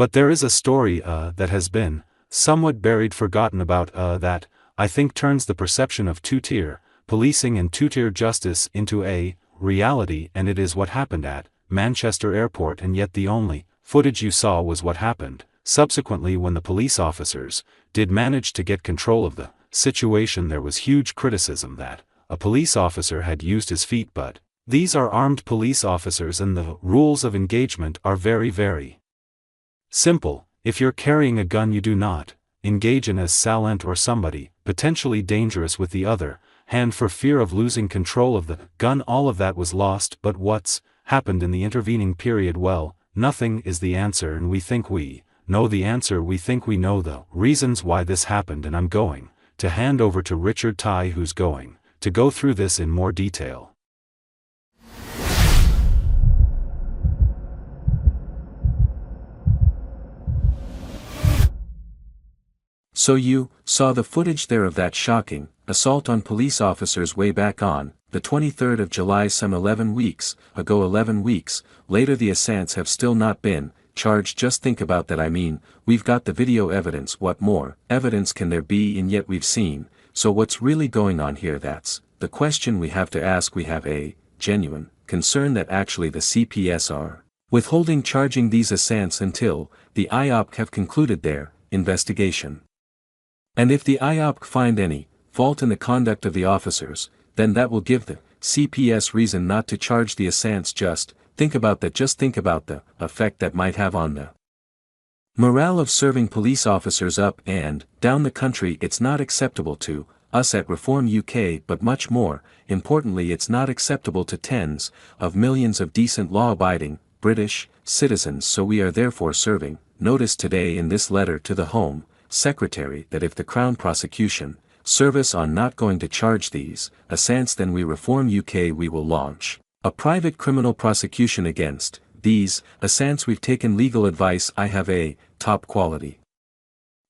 But there is a story that has been somewhat buried, forgotten about that I think turns the perception of two-tier policing and two-tier justice into a reality, and it is what happened at Manchester Airport, and yet the only footage you saw was what happened subsequently when the police officers did manage to get control of the situation. There was huge criticism that a police officer had used his feet, but these are armed police officers and the rules of engagement are very, very simple. If you're carrying a gun, you do not engage in as assailant or somebody potentially dangerous with the other hand for fear of losing control of the gun. All of that was lost, but what's happened in the intervening period? Well, nothing is the answer, and we think we know the answer. We think we know the reasons why this happened, and I'm going to hand over to Richard Ty, who's going to go through this in more detail. So you saw the footage there of that shocking assault on police officers way back on the 23rd of July, some 11 weeks ago. 11 weeks later, the assailants have still not been charged. Just think about that. I mean, we've got the video evidence. What more evidence can there be? And yet we've seen. So what's really going on here? That's the question we have to ask. We have a genuine concern that actually the CPS are withholding charging these assailants until the IOP have concluded their investigation. And if the IOP find any fault in the conduct of the officers, then that will give the CPS reason not to charge the assailants. Just think about that. Just think about the effect that might have on the morale of serving police officers up and down the country. It's not acceptable to us at Reform UK, but much more importantly, it's not acceptable to tens of millions of decent law-abiding British citizens. So we are therefore serving notice today in this letter to the Home Secretary that if the Crown Prosecution Service are not going to charge these assailants, then we Reform UK, we will launch a private criminal prosecution against these assailants. We've taken legal advice. I have a top quality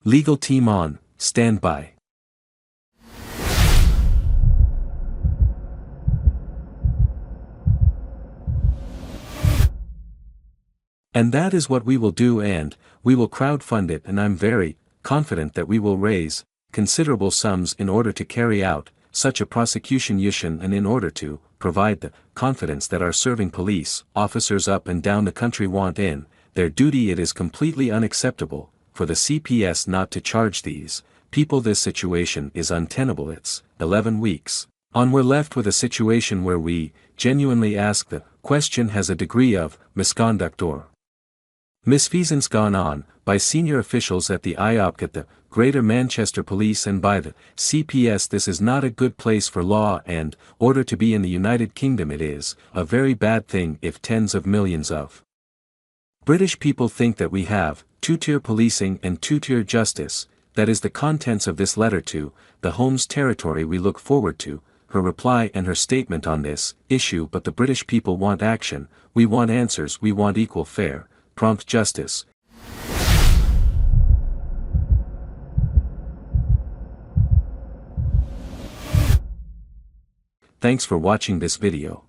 legal team on standby. And that is what we will do, and we will crowdfund it, and I'm very confident that we will raise considerable sums in order to carry out such a prosecution and in order to provide the confidence that our serving police officers up and down the country want in their duty. It is completely unacceptable for the CPS not to charge these people. This situation is untenable. It's 11 weeks on. We're left with a situation where we genuinely ask the question, has a degree of misconduct or misfeasance gone on by senior officials at the IOP, at the Greater Manchester Police, and by the CPS? This is not a good place for law and order to be in the United Kingdom. It is a very bad thing if tens of millions of British people think that we have two-tier policing and two-tier justice. That is the contents of this letter to the Home's Territory. We look forward to her reply and her statement on this issue, but the British people want action. We want answers. We want equal, fair, prompt justice. Thanks for watching this video.